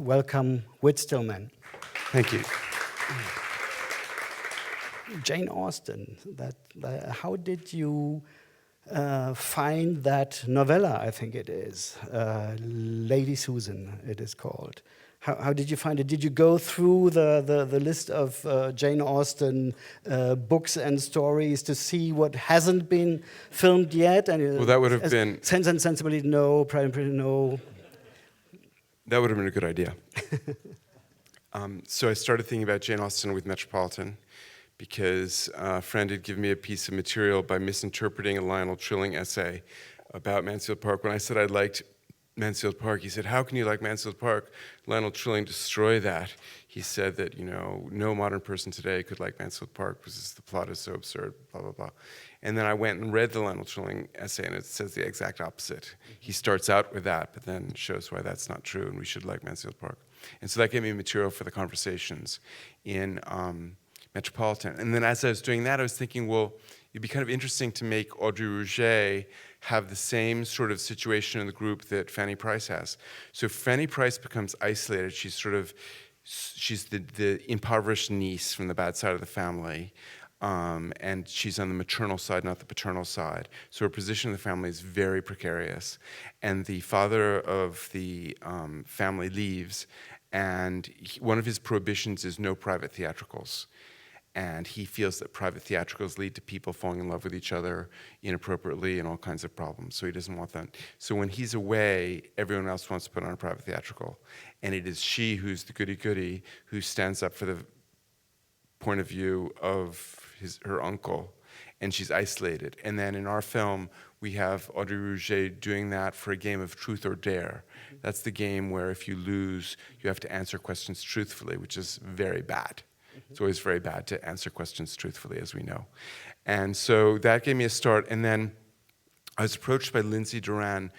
welcome Whit Stillman. Thank you. Jane Austen, how did you find that novella, I think it is, Lady Susan, it is called. How did you find it? Did you go through the list of Jane Austen books and stories to see what hasn't been filmed yet? And well, that would have been... Sense and Sensibility, no. Pride and Prejudice, no. That would have been a good idea. So I started thinking about Jane Austen with Metropolitan because a friend had given me a piece of material by misinterpreting a Lionel Trilling essay about Mansfield Park. When I said I liked Mansfield Park, he said, how can you like Mansfield Park? Lionel Trilling destroy that. He said that, no modern person today could like Mansfield Park because the plot is so absurd, blah, blah, blah. And then I went and read the Lionel Trilling essay, and it says the exact opposite. He starts out with that, but then shows why that's not true, and we should like Mansfield Park. And so that gave me material for the conversations in Metropolitan. And then as I was doing that, I was thinking, well, it'd be kind of interesting to make Audrey Rouget have the same sort of situation in the group that Fanny Price has. So Fanny Price becomes isolated. She's the impoverished niece from the bad side of the family. And she's on the maternal side, not the paternal side. So her position in the family is very precarious. And the father of the family leaves, and one of his prohibitions is no private theatricals. And he feels that private theatricals lead to people falling in love with each other inappropriately and all kinds of problems. So he doesn't want that. So when he's away, everyone else wants to put on a private theatrical. And it is she who's the goody-goody who stands up for the point of view of her uncle. And she's isolated. And then in our film, we have Audrey Rouget doing that for a game of truth or dare. That's the game where if you lose, you have to answer questions truthfully, which is very bad. It's always very bad to answer questions truthfully, as we know. And so that gave me a start. And then I was approached by Lindsay Duran,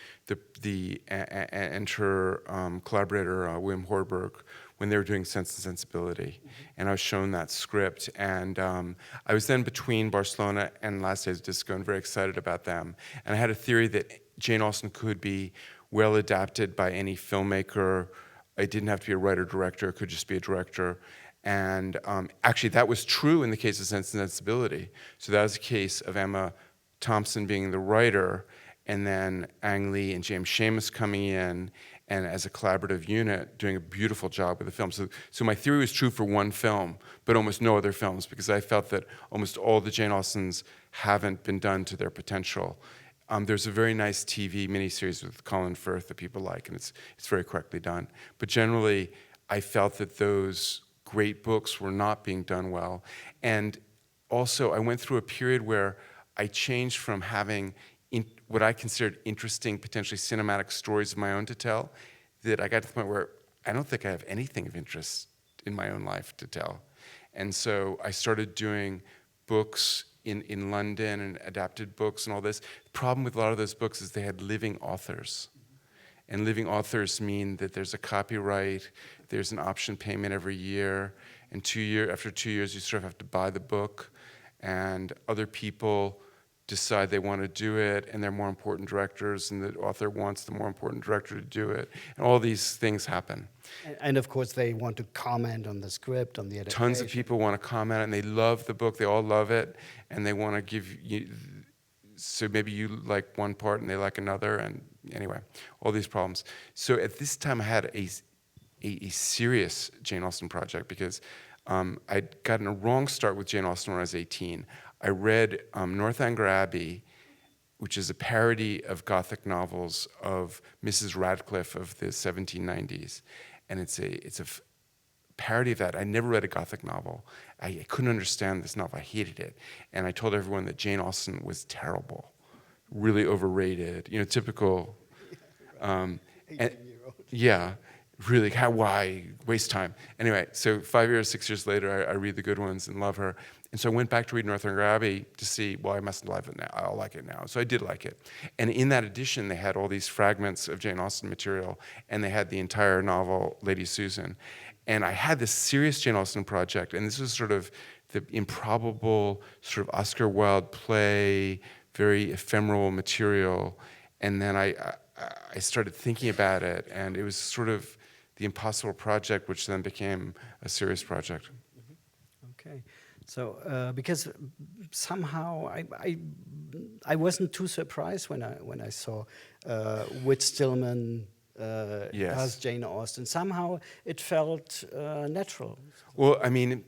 and her collaborator, Wim Horberg, when they were doing Sense and Sensibility. And I was shown that script. And I was then between Barcelona and Last Days of Disco and very excited about them. And I had a theory that Jane Austen could be well adapted by any filmmaker. It didn't have to be a writer-director. It could just be a director. And actually, that was true in the case of Sense and Sensibility. So that was a case of Emma Thompson being the writer, and then Ang Lee and James Schamus coming in, and as a collaborative unit, doing a beautiful job with the film. So my theory was true for one film, but almost no other films, because I felt that almost all the Jane Austens haven't been done to their potential. There's a very nice TV miniseries with Colin Firth that people like, and it's very correctly done. But generally, I felt that those great books were not being done well. And also, I went through a period where I changed from having what I considered interesting, potentially cinematic stories of my own to tell, that I got to the point where I don't think I have anything of interest in my own life to tell. And so I started doing books in London and adapted books and all this. The problem with a lot of those books is they had living authors. And living authors mean that there's a copyright, there's an option payment every year, and after 2 years you sort of have to buy the book, and other people decide they want to do it, and they're more important directors, and the author wants the more important director to do it, and all these things happen. And of course they want to comment on the script, on the adaptation. Tons of people want to comment, and they love the book, they all love it, and they want to give you, so maybe you like one part and they like another, and anyway, all these problems. So at this time I had a serious Jane Austen project, because I'd gotten a wrong start with Jane Austen when I was 18. I read Northanger Abbey, which is a parody of Gothic novels of Mrs. Radcliffe of the 1790s. And it's a parody of that. I never read a Gothic novel. I couldn't understand this novel. I hated it. And I told everyone that Jane Austen was terrible, really overrated, typical. Yeah, really, why waste time? Anyway, so 5 years, 6 years later, I read the good ones and love her. And so I went back to read Northanger Abbey to see, well, I must love it now. I'll like it now. So I did like it. And in that edition, they had all these fragments of Jane Austen material, and they had the entire novel, Lady Susan. And I had this serious Jane Austen project, and this was sort of the improbable, sort of Oscar Wilde play, very ephemeral material. And then I started thinking about it, and it was sort of the impossible project, which then became a serious project. Okay, so because somehow I wasn't too surprised when I saw Whit Stillman Yes. as Jane Austen. Somehow it felt natural. Well, I mean,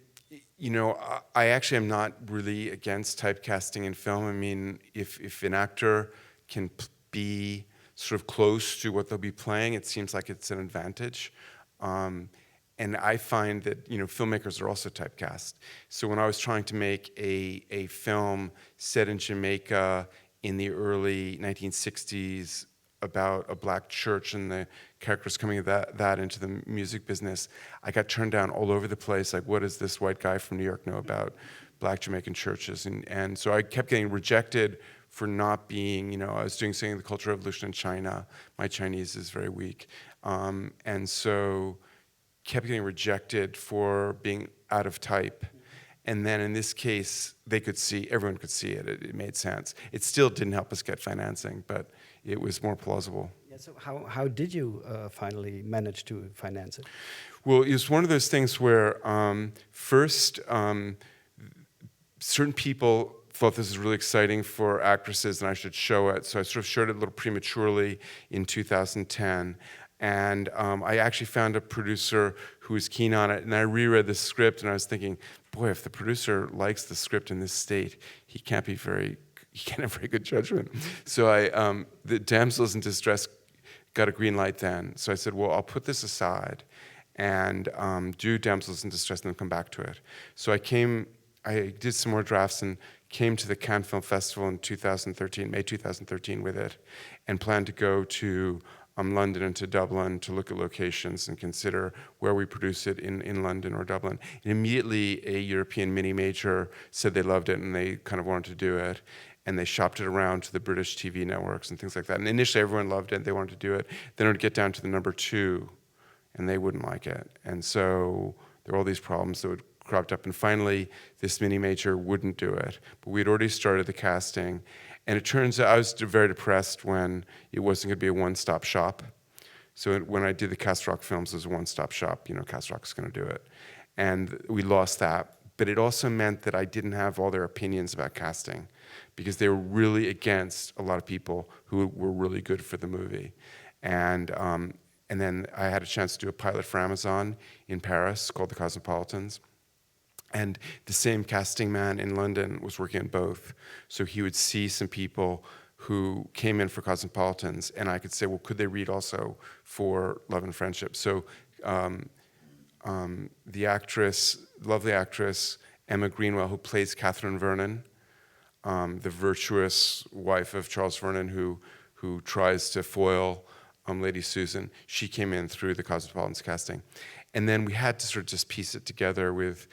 you know, I actually am not really against typecasting in film. I mean, if an actor can be sort of close to what they'll be playing, it seems like it's an advantage. And I find that, you know, filmmakers are also typecast. So when I was trying to make a film set in Jamaica in the early 1960s about a black church and the characters coming of that into the music business, I got turned down all over the place. Like, what does this white guy from New York know about black Jamaican churches? And so I kept getting rejected for not being, you know, I was doing something in the Cultural Revolution in China. My Chinese is very weak. And so kept getting rejected for being out of type. And then in this case, they could see, everyone could see it. It made sense. It still didn't help us get financing, but it was more plausible. Yeah, so how did you finally manage to finance it? Well, it was one of those things where first, certain people thought this was really exciting for actresses and I should show it. So I sort of showed it a little prematurely in 2010. And I actually found a producer who was keen on it, and I reread the script, and I was thinking, boy, if the producer likes the script in this state, he can't have very good judgment. So the Damsels in Distress got a green light then. So I said, well, I'll put this aside and do Damsels in Distress and then come back to it. So I did some more drafts and came to the Cannes Film Festival in 2013, May 2013 with it, and planned to go to London and to Dublin to look at locations and consider where we produce it in London or Dublin. And immediately a European mini major said they loved it and they kind of wanted to do it. And they shopped it around to the British TV networks and things like that. And initially everyone loved it, they wanted to do it. Then it would get down to the number 2 and they wouldn't like it. And so there were all these problems that would cropped up. And finally, this mini major wouldn't do it. But we'd already started the casting. And it turns out I was very depressed when it wasn't going to be a one-stop shop. So when I did the Cast Rock films, it was a one-stop shop. You know, Cast Rock's going to do it. And we lost that. But it also meant that I didn't have all their opinions about casting because they were really against a lot of people who were really good for the movie. And then I had a chance to do a pilot for Amazon in Paris called The Cosmopolitans. And the same casting man in London was working on both. So he would see some people who came in for Cosmopolitans, and I could say, well, could they read also for Love and Friendship? So the actress, lovely actress, Emma Greenwell, who plays Catherine Vernon, the virtuous wife of Charles Vernon who tries to foil Lady Susan, she came in through the Cosmopolitans casting. And then we had to sort of just piece it together with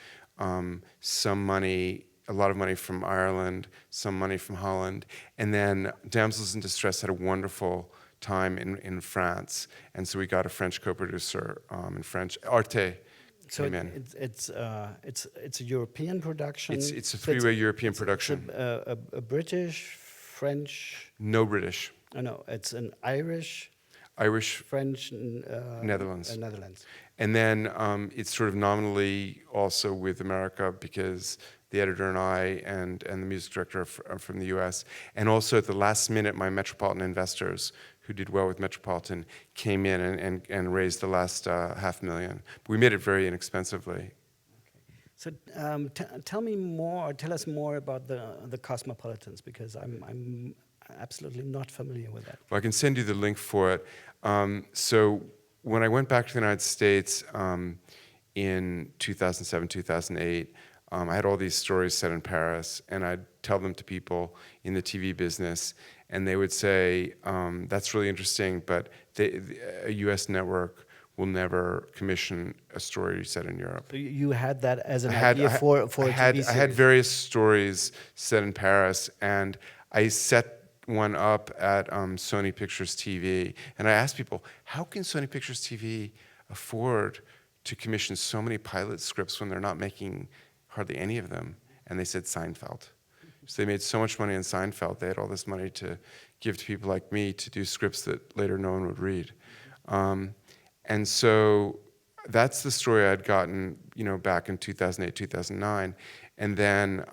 some money, a lot of money from Ireland, some money from Holland, and then Damsels in Distress had a wonderful time in France, and so we got a French co-producer in French, Arte. So it's a European production. It's a three-way European production. It's a British, French. No British. Oh, no, it's an Irish, French, Netherlands. Netherlands. And then it's sort of nominally also with America because the editor and I and the music director are from the US. And also at the last minute, my Metropolitan investors, who did well with Metropolitan, came in and raised the last $500,000. But we made it very inexpensively. So tell us more about the Cosmopolitans, because I'm absolutely not familiar with that. Well, I can send you the link for it. So when I went back to the United States in 2007, 2008, I had all these stories set in Paris, and I'd tell them to people in the TV business, and they would say, that's really interesting, but a US network will never commission a story set in Europe. So you had that as an idea for a TV series? I had various stories set in Paris, and I set one up at Sony Pictures TV, and I asked people, how can Sony Pictures TV afford to commission so many pilot scripts when they're not making hardly any of them? And they said Seinfeld. So they made so much money on Seinfeld, they had all this money to give to people like me to do scripts that later no one would read. And so that's the story I'd gotten, back in 2008, 2009. And then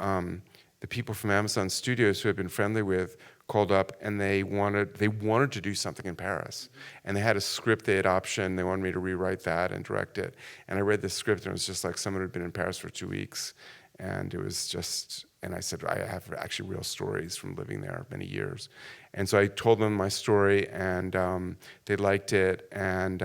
the people from Amazon Studios who I'd been friendly with called up, and they wanted to do something in Paris. And they had a script they had optioned. They wanted me to rewrite that and direct it. And I read the script, and it was just like someone who'd been in Paris for 2 weeks. And it was just, and I said, I have actually real stories from living there many years. And so I told them my story, and they liked it. And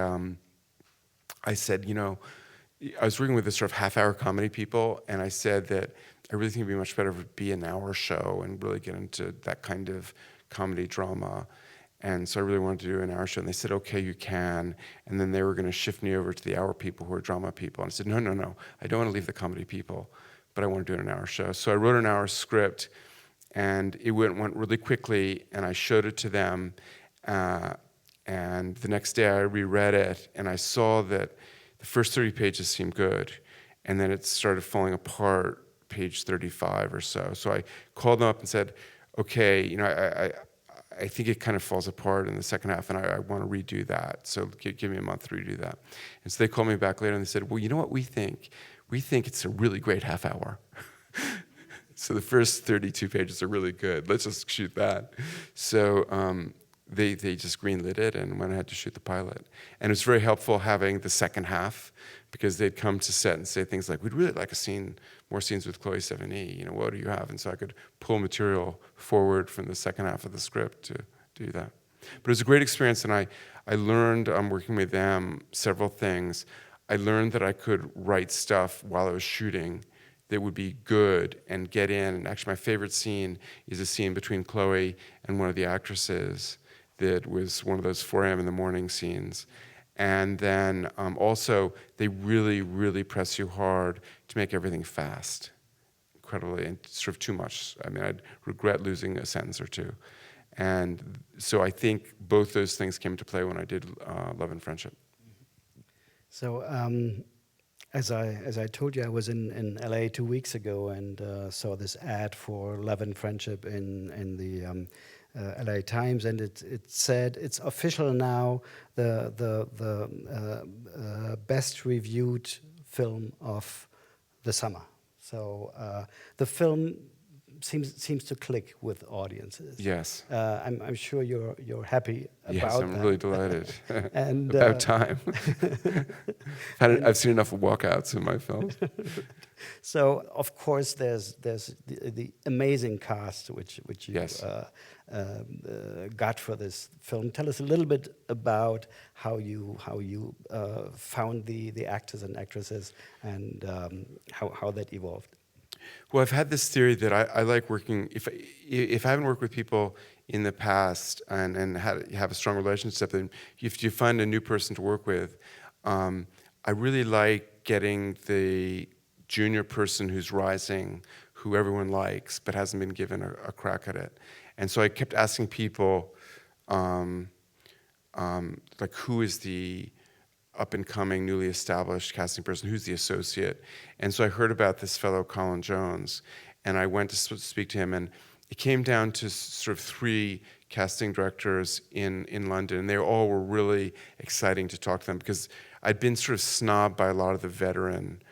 I said, I was working with this sort of half-hour comedy people, and I said that I really think it'd be much better if it be an hour show and really get into that kind of comedy drama. And so I really wanted to do an hour show, and they said, okay, you can. And then they were going to shift me over to the hour people who are drama people. And I said, no, I don't want to leave the comedy people, but I want to do an hour show. So I wrote an hour script, and it went really quickly, and I showed it to them. And the next day I reread it, and I saw that the first 30 pages seemed good, and then it started falling apart page 35 or so. So I called them up and said, okay, I think it kind of falls apart in the second half, and I want to redo that. So give me a month to redo that. And so they called me back later, and they said, well, you know what we think? We think it's a really great half hour. So the first 32 pages are really good. Let's just shoot that. So they just greenlit it and went ahead to shoot the pilot. And it was very helpful having the second half, because they'd come to set and say things like, we'd really like more scenes with Chloe Sevigny, what do you have? And so I could pull material forward from the second half of the script to do that. But it was a great experience, and I learned, working with them, several things. I learned that I could write stuff while I was shooting that would be good and get in. And actually my favorite scene is a scene between Chloe and one of the actresses that was one of those 4 a.m. in the morning scenes. And then also, they really, really press you hard to make everything fast, incredibly, and sort of too much. I mean, I'd regret losing a sentence or two. And so I think both those things came into play when I did Love and Friendship. So as I told you, I was in LA 2 weeks ago and saw this ad for Love and Friendship in the LA Times, and it said it's official now, the best reviewed film of the summer. So the film seems to click with audiences. Yes. I'm sure you're happy about that. Yes, I'm really delighted. And about time. I've seen enough walkouts in my films. So of course there's the amazing cast which you yes. Got for this film. Tell us a little bit about how you found the actors and actresses, and how that evolved. Well, I've had this theory that I like working, if I haven't worked with people in the past and have a strong relationship, then if you find a new person to work with, I really like getting the junior person who's rising, who everyone likes, but hasn't been given a crack at it. And so I kept asking people, like, who is the up-and-coming, newly established casting person, who's the associate? And so I heard about this fellow, Colin Jones, and I went to speak to him, and it came down to sort of 3 casting directors in London, and they all were really exciting to talk to them, because I'd been sort of snobbed by a lot of the veteran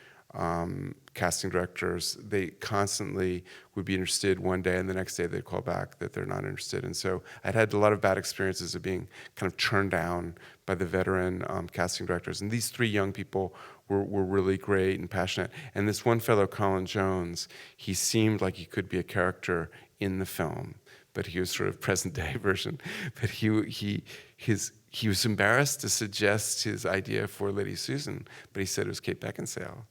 casting directors. They constantly would be interested one day, and the next day they'd call back that they're not interested. And so I'd had a lot of bad experiences of being kind of turned down by the veteran casting directors. And these 3 young people were really great and passionate. And this one fellow, Colin Jones, he seemed like he could be a character in the film, but he was sort of present-day version. But he was embarrassed to suggest his idea for Lady Susan, but he said it was Kate Beckinsale.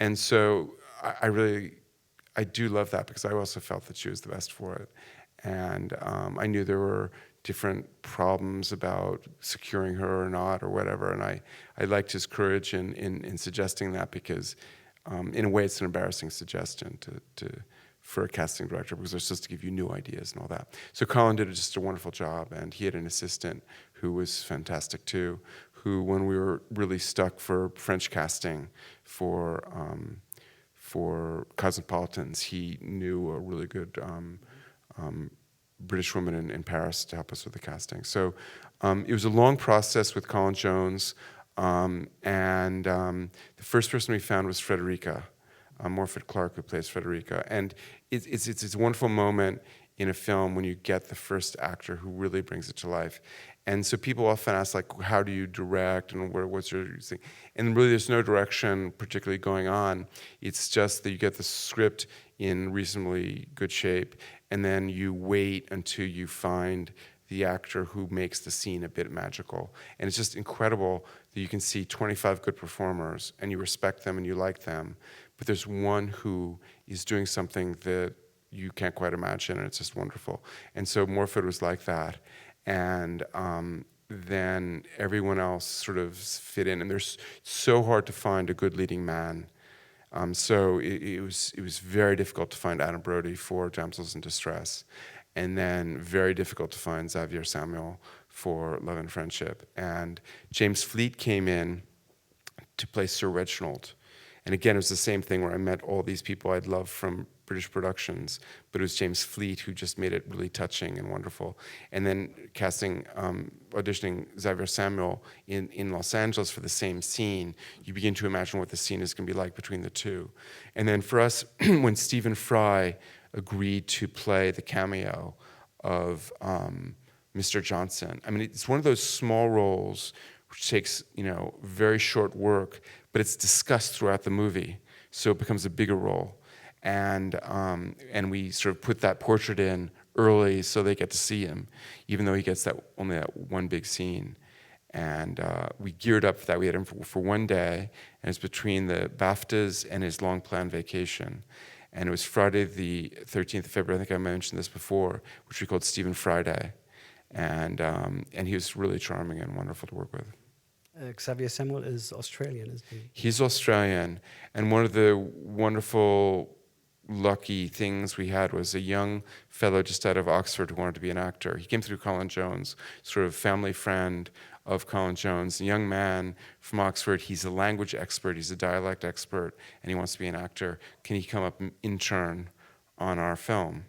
And so I do love that, because I also felt that she was the best for it. And I knew there were different problems about securing her or not or whatever, and I liked his courage in suggesting that, because in a way it's an embarrassing suggestion for a casting director, because they're supposed to give you new ideas and all that. So Colin did just a wonderful job, and he had an assistant who was fantastic too, who, when we were really stuck for French casting for Cosmopolitans, he knew a really good British woman in Paris to help us with the casting. So it was a long process with Colin Jones. The first person we found was Frederica, Morfydd Clark, who plays Frederica. And it's a wonderful moment in a film when you get the first actor who really brings it to life. And so people often ask, like, how do you direct, and what's your thing? And really, there's no direction particularly going on. It's just that you get the script in reasonably good shape, and then you wait until you find the actor who makes the scene a bit magical. And it's just incredible that you can see 25 good performers, and you respect them and you like them, but there's one who is doing something that you can't quite imagine, and it's just wonderful. And so Morfydd was like that. And then everyone else sort of fit in, and there's so hard to find a good leading man. So it was very difficult to find Adam Brody for Damsels in Distress, and then very difficult to find Xavier Samuel for Love and Friendship. And James Fleet came in to play Sir Reginald. And again, it was the same thing where I met all these people I'd loved from British productions, but it was James Fleet who just made it really touching and wonderful. And then auditioning Xavier Samuel in Los Angeles for the same scene, you begin to imagine what the scene is going to be like between the two. And then for us, when Stephen Fry agreed to play the cameo of Mr. Johnson, I mean, it's one of those small roles which takes, very short work, but it's discussed throughout the movie, so it becomes a bigger role. And we sort of put that portrait in early so they get to see him, even though he gets only that one big scene. And we geared up for that. We had him for one day, and it's between the BAFTAs and his long-planned vacation. And it was Friday the 13th of February, I think I mentioned this before, which we called Stephen Friday. And he was really charming and wonderful to work with. Xavier Samuel is Australian, isn't he? He's Australian, and one of the wonderful, lucky things we had was a young fellow just out of Oxford who wanted to be an actor. He came through Colin Jones, sort of family friend of Colin Jones, a young man from Oxford. He's a language expert, he's a dialect expert, and he wants to be an actor. Can he come up and intern on our film?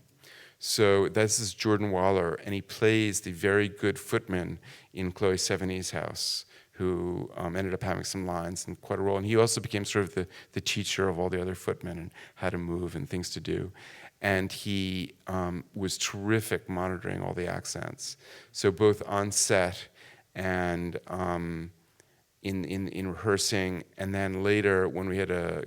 So this is Jordan Waller, and he plays the very good footman in Chloe Sevigny's house, who ended up having some lines and quite a role. And he also became sort of the teacher of all the other footmen and how to move and things to do. And he was terrific monitoring all the accents. So both on set and in rehearsing, and then later when we had a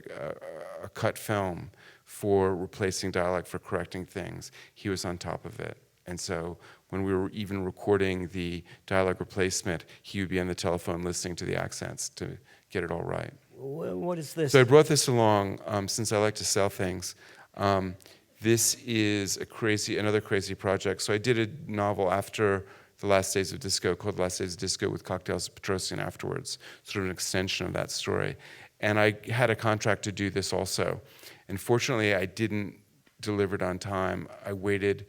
cut film for replacing dialogue, for correcting things, he was on top of it. And so when we were even recording the dialogue replacement, he would be on the telephone listening to the accents to get it all right. What is this? So I brought this along since I like to sell things. This is another crazy project. So I did a novel after The Last Days of Disco called The Last Days of Disco with Cocktails of Petrosian afterwards, sort of an extension of that story. And I had a contract to do this also. And fortunately, I didn't deliver it on time. I waited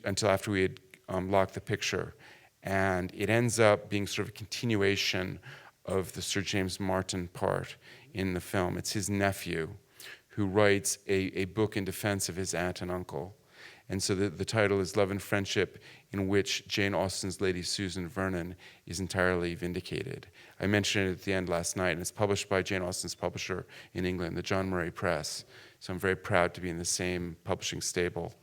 until after we had locked the picture. And it ends up being sort of a continuation of the Sir James Martin part in the film. It's his nephew who writes a book in defense of his aunt and uncle. And so the title is Love and Friendship, in which Jane Austen's Lady Susan Vernon is entirely vindicated. I mentioned it at the end last night, and it's published by Jane Austen's publisher in England, the John Murray Press. So I'm very proud to be in the same publishing stable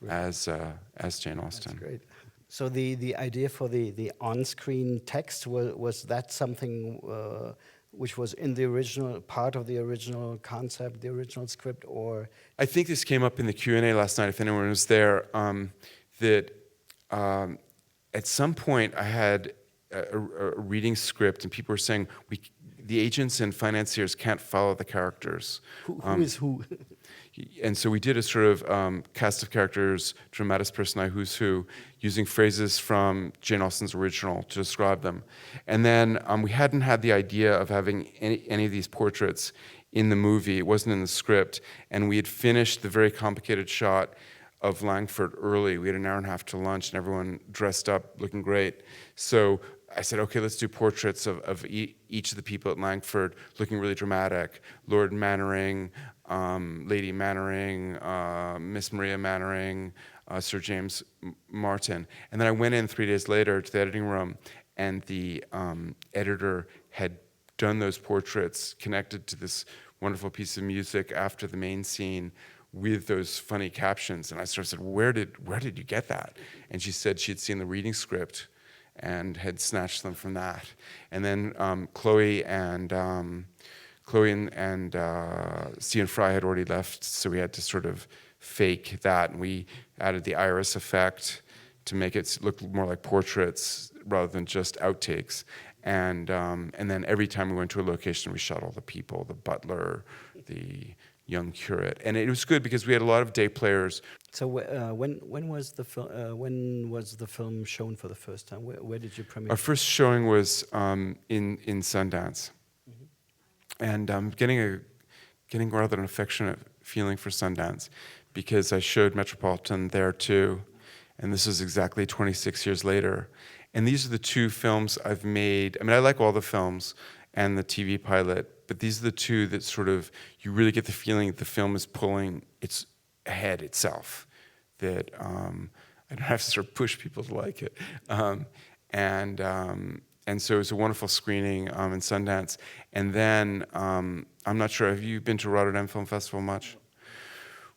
as Jane Austen. That's great. So the idea for the on-screen text, was that something which was in the original part of the original concept, the original script, or? I think this came up in the Q&A last night, if anyone was there, that at some point I had a reading script and people were saying, the agents and financiers can't follow the characters. Who is who? And so we did a sort of cast of characters, dramatis personae, who's who, using phrases from Jane Austen's original to describe them. And then we hadn't had the idea of having any of these portraits in the movie. It wasn't in the script. And we had finished the very complicated shot of Langford early. We had an hour and a half to lunch, and everyone dressed up, looking great. So I said, okay, let's do portraits of each of the people at Langford looking really dramatic. Lord Mannering, Lady Mannering, Miss Maria Mannering, Sir James Martin. And then I went in 3 days later to the editing room, and the editor had done those portraits connected to this wonderful piece of music after the main scene with those funny captions. And I sort of said, where did you get that? And she said she had seen the reading script and had snatched them from that. And then Chloe and Stephen Fry had already left, so we had to sort of fake that, and we added the iris effect to make it look more like portraits rather than just outtakes. And then every time we went to a location, we shot all the people, the butler, the young curate, and it was good because we had a lot of day players. So when was the film shown for the first time? Where did you premiere? Our first showing was in Sundance, and I'm getting rather an affectionate feeling for Sundance because I showed Metropolitan there too, and this is exactly 26 years later. And these are the two films I've made. I mean, I like all the films and the TV pilot, but these are the two that sort of, you really get the feeling that the film is pulling its ahead itself, that I don't have to sort of push people to like it. And so it was a wonderful screening in Sundance. And then, I'm not sure, have you been to Rotterdam Film Festival much?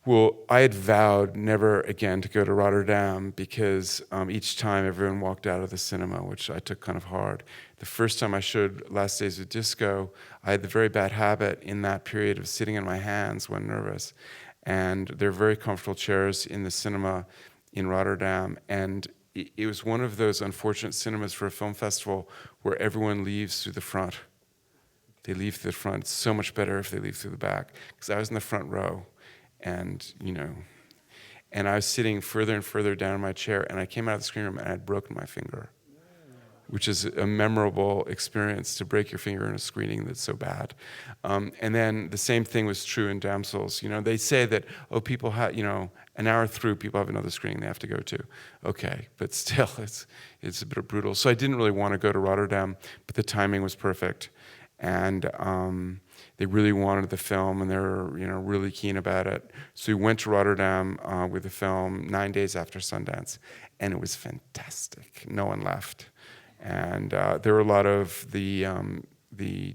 Well, I had vowed never again to go to Rotterdam because each time everyone walked out of the cinema, which I took kind of hard. The first time I showed Last Days of Disco, I had the very bad habit in that period of sitting on my hands when nervous. And there are very comfortable chairs in the cinema in Rotterdam. And it was one of those unfortunate cinemas for a film festival where everyone leaves through the front. They leave through the front. It's so much better if they leave through the back. Because I was in the front row. And, and I was sitting further and further down in my chair, and I came out of the screen room and I had broken my finger, which is a memorable experience, to break your finger in a screening that's so bad. And then the same thing was true in Damsels. They say that, people have, an hour through, people have another screening they have to go to. Okay, but still, it's a bit brutal. So I didn't really want to go to Rotterdam, but the timing was perfect. And they really wanted the film, and they were, really keen about it. So we went to Rotterdam with the film 9 days after Sundance, and it was fantastic. No one left, and there were a lot of the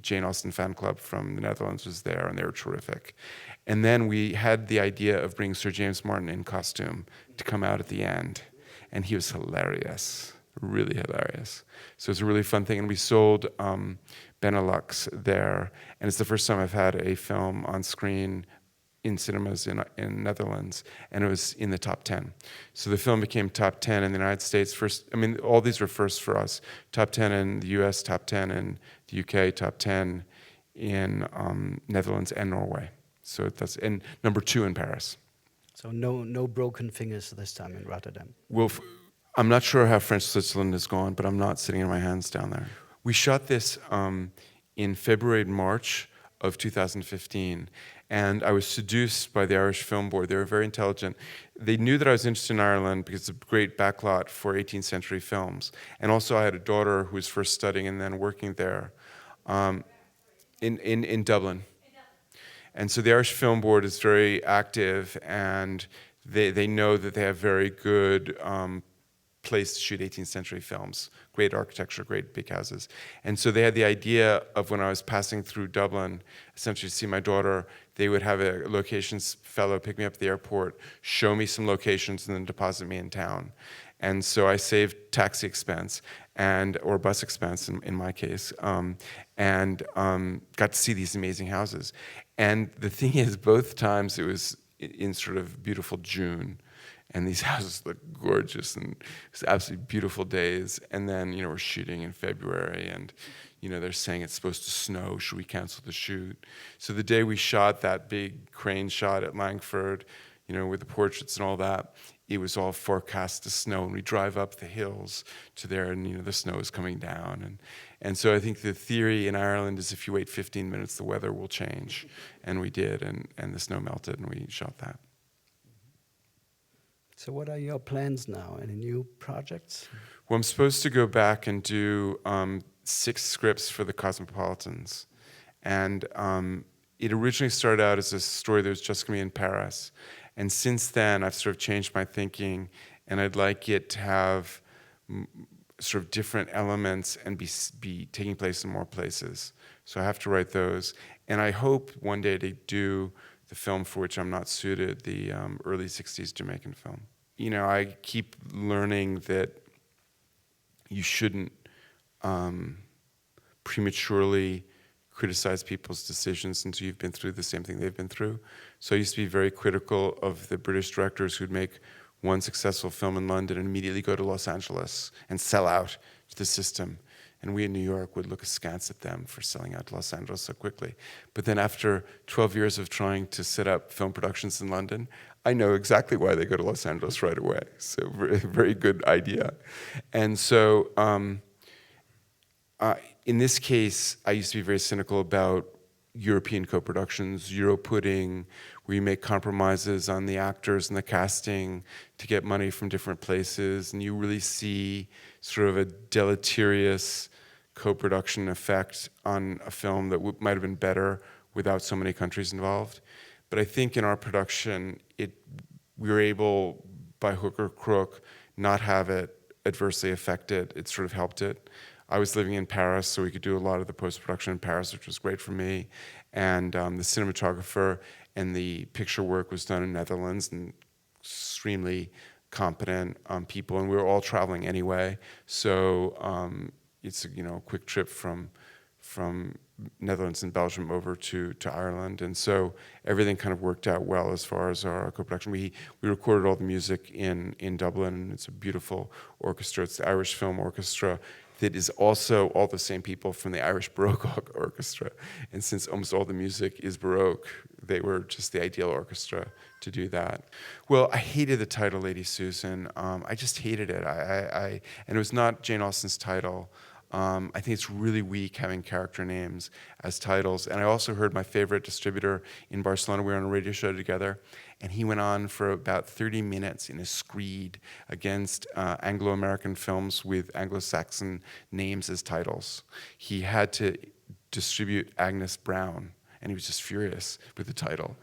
Jane Austen fan club from the Netherlands was there, and they were terrific. And then we had the idea of bringing Sir James Martin in costume to come out at the end, and he was hilarious, really hilarious. So it was a really fun thing, and we sold Benelux there, and it's the first time I've had a film on screen in cinemas in Netherlands, and it was in the top 10. So the film became top 10 in the United States. First, all these were firsts for us. Top 10 in the US, top 10 in the UK, top 10 in Netherlands and Norway. So that's, and number 2 in Paris. So no broken fingers this time in Rotterdam. Well, I'm not sure how French Switzerland has gone, but I'm not sitting on my hands down there. We shot this in February and March of 2015, and I was seduced by the Irish Film Board. They were very intelligent. They knew that I was interested in Ireland because it's a great backlot for 18th century films. And also I had a daughter who was first studying and then working there in Dublin. And so the Irish Film Board is very active, and they know that they have very good place to shoot 18th century films, great architecture, great big houses. And so they had the idea of, when I was passing through Dublin, essentially to see my daughter, they would have a locations fellow pick me up at the airport, show me some locations, and then deposit me in town. And so I saved taxi expense or bus expense in my case, and got to see these amazing houses. And the thing is, both times it was in sort of beautiful June, and these houses look gorgeous, and it was absolutely beautiful days. And then, we're shooting in February, and, they're saying it's supposed to snow. Should we cancel the shoot? So the day we shot that big crane shot at Langford, with the portraits and all that, it was all forecast to snow. And we drive up the hills to there, and, the snow is coming down. And so I think the theory in Ireland is if you wait 15 minutes, the weather will change. And we did, and the snow melted, and we shot that. So what are your plans now? Any new projects? Well, I'm supposed to go back and do 6 scripts for the Cosmopolitans. And it originally started out as a story that was just going to be in Paris. And since then, I've sort of changed my thinking, and I'd like it to have sort of different elements and be taking place in more places. So I have to write those. And I hope one day to do the film for which I'm not suited, the early 60s Jamaican film. You know, I keep learning that you shouldn't prematurely criticize people's decisions until you've been through the same thing they've been through. So I used to be very critical of the British directors who'd make one successful film in London and immediately go to Los Angeles and sell out to the system. And we in New York would look askance at them for selling out to Los Angeles so quickly. But then after 12 years of trying to set up film productions in London, I know exactly why they go to Los Angeles right away. So very, very good idea. And so in this case, I used to be very cynical about European co-productions, Euro-pudding, where you make compromises on the actors and the casting to get money from different places, and you really see sort of a deleterious co-production effect on a film that might have been better without so many countries involved. But I think in our production, we were able, by hook or crook, not have it adversely affect it. It sort of helped it. I was living in Paris, so we could do a lot of the post-production in Paris, which was great for me. And the cinematographer and the picture work was done in Netherlands, and extremely competent people. And we were all traveling anyway, so it's a quick trip from Netherlands and Belgium over to Ireland. And so everything kind of worked out well as far as our co-production. We recorded all the music in Dublin, and it's a beautiful orchestra. It's the Irish Film Orchestra that is also all the same people from the Irish Baroque Orchestra. And since almost all the music is Baroque, they were just the ideal orchestra to do that. Well, I hated the title Lady Susan. I just hated it. And it was not Jane Austen's title. I think it's really weak having character names as titles. And I also heard my favorite distributor in Barcelona. We were on a radio show together, and he went on for about 30 minutes in a screed against Anglo-American films with Anglo-Saxon names as titles. He had to distribute Agnes Brown, and he was just furious with the title.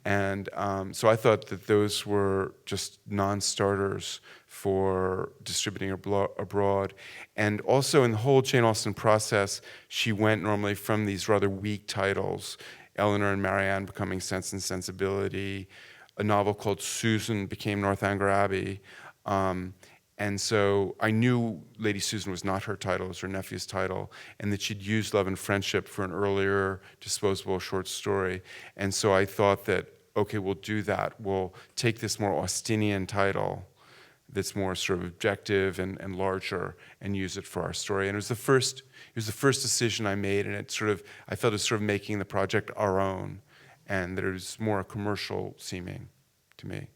And so I thought that those were just non-starters for distributing abroad. And also in the whole Jane Austen process, she went normally from these rather weak titles, Eleanor and Marianne becoming Sense and Sensibility, a novel called Susan became Northanger Abbey. And so I knew Lady Susan was not her title, it was her nephew's title, and that she'd used Love and Friendship for an earlier disposable short story. And so I thought that, okay, we'll do that. We'll take this more Austinian title that's more sort of objective and larger and use it for our story. And it was the first decision I made, and I felt it was sort of making the project our own, and that it was more commercial seeming to me.